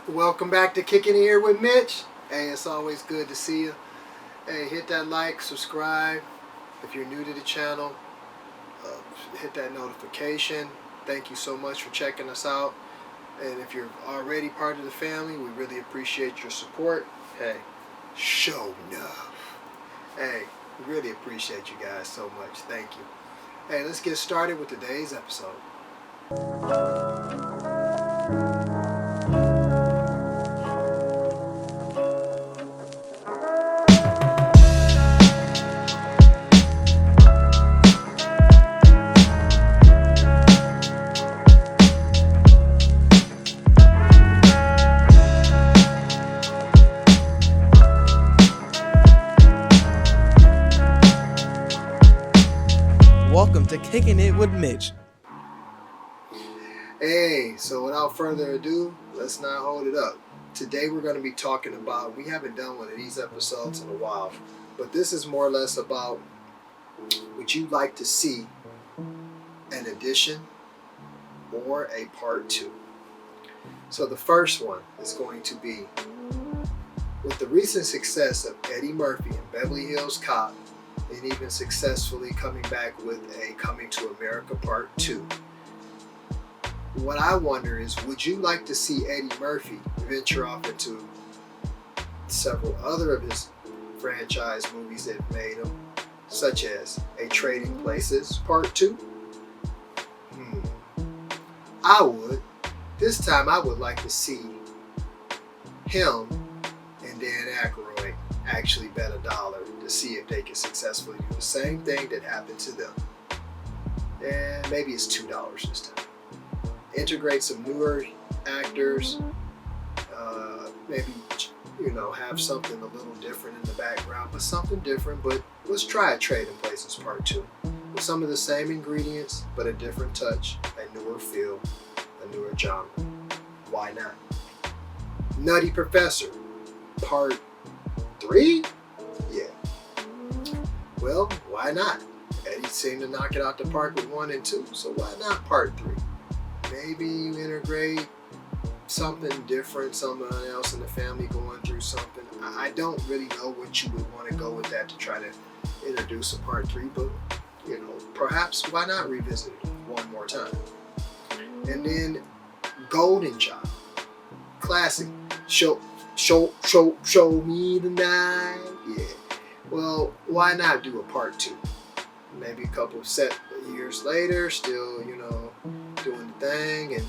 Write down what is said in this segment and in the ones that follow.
Welcome back to Kickin It with Mitch. Hey, it's always good to see you. Hey, hit that like, subscribe. If you're new to the channel, hit that notification. Thank you so much for checking us out. And if you're already part of the family, we really appreciate your support. Hey, show enough. Hey, we really appreciate you guys so much. Thank you. Hey, let's get started with today's episode. Welcome to Kickin It with Mitch. Hey, so without further ado, let's not hold it up. Today we're going to be talking about, we haven't done one of these episodes in a while, but this is more or less about, would you like to see an addition or a part 2? So the first one is going to be, with the recent success of Eddie Murphy in Beverly Hills Cop, and even successfully coming back with a Coming to America Part 2. What I wonder is, would you like to see Eddie Murphy venture off into several other of his franchise movies that made him, such as a Trading Places Part 2? I would. This time I would like to see him and Dan Aykroyd actually bet $1 to see if they can successfully do the same thing that happened to them. And maybe it's $2 this time. Integrate some newer actors, maybe, have something a little different in the background, but something different. But let's try a Trading Places Part 2 with some of the same ingredients, but a different touch, a newer feel, a newer genre. Why not? Nutty Professor Part 3? Yeah. Well, why not? Eddie seemed to knock it out the park with 1 and 2, so why not Part 3? Maybe you integrate something different, someone else in the family going through something. I don't really know what you would want to go with that to try to introduce a Part 3, but perhaps why not revisit it one more time? And then Golden Child, classic. Show me the night. Yeah. Well, why not do a Part 2? Maybe a couple of years later, still, doing the thing, and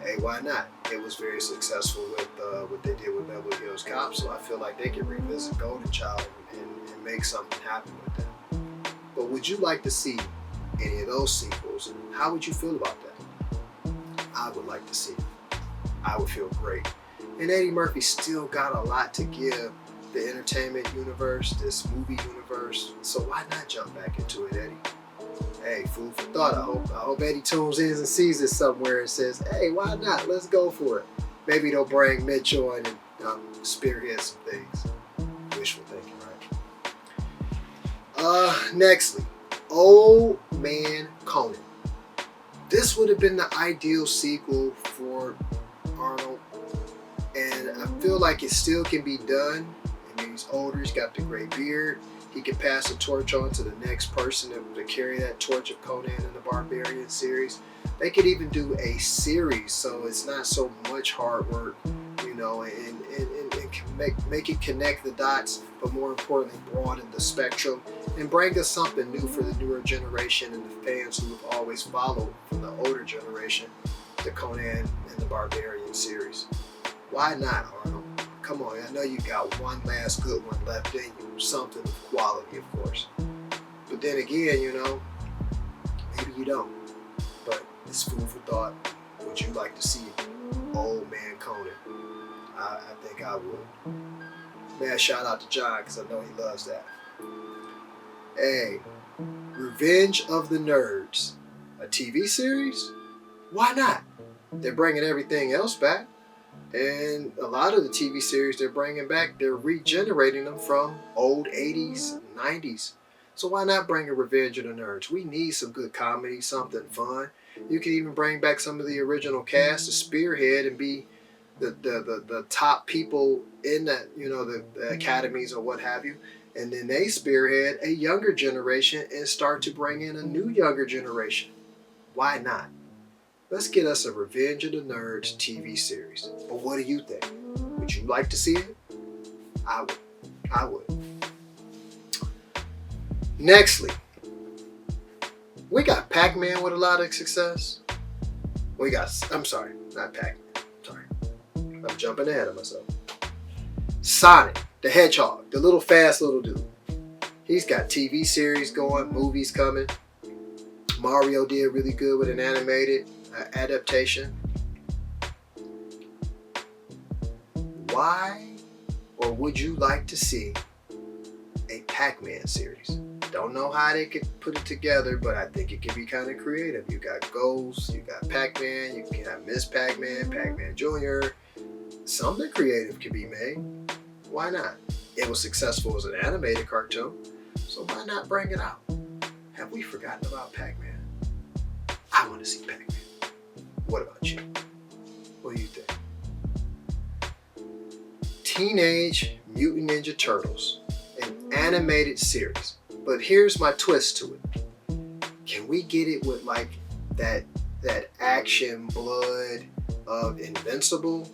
hey, why not? It was very successful with what they did with Beverly Hills Cop, so I feel like they could revisit Golden Child and make something happen with them. But would you like to see any of those sequels? And how would you feel about that? I would like to see it. I would feel great. And Eddie Murphy still got a lot to give the entertainment universe, this movie universe, so why not jump back into it, Eddie? Hey, food for thought. I hope Eddie tunes in and sees this somewhere and says, hey, why not? Let's go for it. Maybe they'll bring Mitch on and spearhead some things. Wishful thinking, right? Nextly, Old Man Conan. This would have been the ideal sequel for Arnold, and I feel like it still can be done. I mean, he's older, he's got the gray beard. He can pass the torch on to the next person to carry that torch of Conan and the Barbarian series. They could even do a series, so it's not so much hard work, and make it connect the dots, but more importantly, broaden the spectrum and bring us something new for the newer generation and the fans who have always followed from the older generation the Conan and the Barbarian series. Why not, Arnold? Come on, I know you got one last good one left in you, something of quality, of course. But then again, maybe you don't. But it's food for thought. Would you like to see Old Man Conan? I think I would. Man, shout out to John, because I know he loves that. Hey, Revenge of the Nerds, a TV series? Why not? They're bringing everything else back. And a lot of the TV series they're bringing back, they're regenerating them from old 80s, 90s. So why not bring a Revenge of the Nerds? We need some good comedy, something fun. You can even bring back some of the original cast to spearhead and be the top people in that, the academies or what have you, and then they spearhead a younger generation and start to bring in a new younger generation. Why not? Let's get us a Revenge of the Nerds TV series. But what do you think? Would you like to see it? I would. Nextly, we got Pac-Man with a lot of success. I'm sorry, not Pac-Man. Sorry. I'm jumping ahead of myself. Sonic the Hedgehog, the little fast little dude. He's got TV series going, movies coming. Mario did really good with an animated adaptation. Why or would you like to see a Pac-Man series? Don't know how they could put it together, but I think it could be kind of creative. You got Ghost, you got Pac-Man, you can have Miss Pac-Man, Pac-Man Jr. Something creative could be made. Why not? It was successful as an animated cartoon, so why not bring it out? Have we forgotten about Pac-Man? I want to see Pac-Man. What about you? What do you think? Teenage Mutant Ninja Turtles, an animated series. But here's my twist to it. Can we get it with like that action blood of Invincible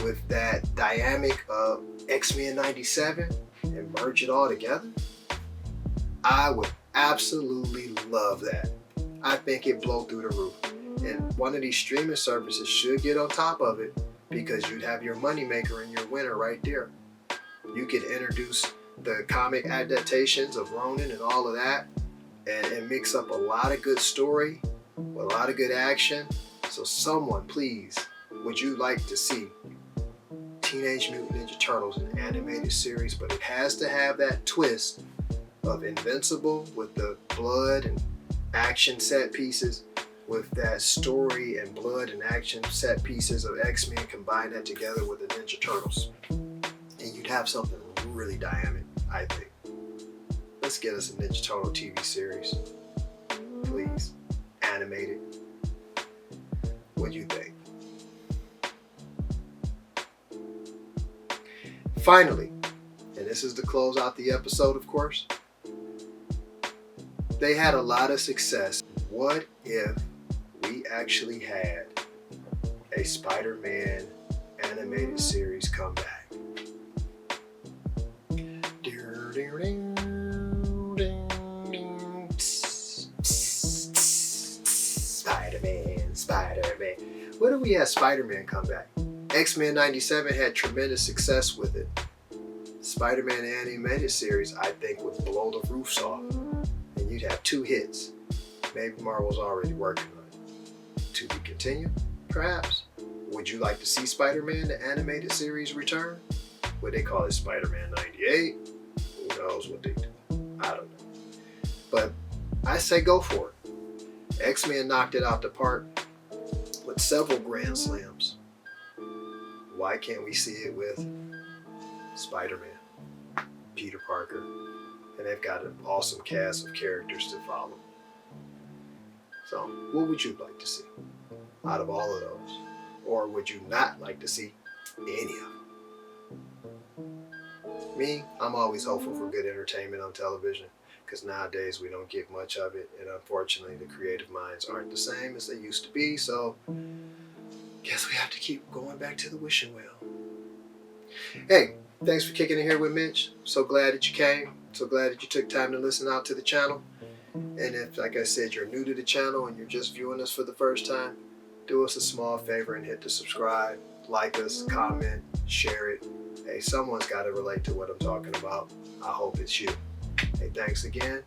with that dynamic of X-Men 97 and merge it all together? I would absolutely love that. I think it'd blow through the roof. And one of these streaming services should get on top of it, because you'd have your moneymaker and your winner right there. You could introduce the comic adaptations of Ronin and all of that, and mix up a lot of good story with a lot of good action. So someone, please, would you like to see Teenage Mutant Ninja Turtles, an animated series? But it has to have that twist of Invincible with the blood and action set pieces, with that story and blood and action set pieces of X-Men, combine that together with the Ninja Turtles, and you'd have something really dynamic, I think. Let's get us a Ninja Turtle TV series, please, animated. What do you think? Finally, and this is to close out the episode, of course, they had a lot of success. What if we actually had a Spider-Man animated series come back? Spider-Man. What if we had Spider-Man come back? X-Men 97 had tremendous success with it. Spider-Man animated series, I think, would blow the roofs off. And you'd have 2 hits. Maybe Marvel's already working on it. To be continued, perhaps. Would you like to see Spider-Man, the animated series, return? Would they call it Spider-Man 98? Who knows what they do? I don't know. But I say go for it. X-Men knocked it out the park with several grand slams. Why can't we see it with Spider-Man, Peter Parker, and they've got an awesome cast of characters to follow. So, what would you like to see out of all of those? Or would you not like to see any of them? Me, I'm always hopeful for good entertainment on television, because nowadays we don't get much of it, and unfortunately the creative minds aren't the same as they used to be, so guess we have to keep going back to the wishing well. Hey, thanks for kicking it here with Mitch. So glad that you came. So glad that you took time to listen out to the channel. And if, like I said, you're new to the channel and you're just viewing us for the first time, do us a small favor and hit the subscribe, like us, comment, share it. Hey, someone's got to relate to what I'm talking about. I hope it's you. Hey, thanks again.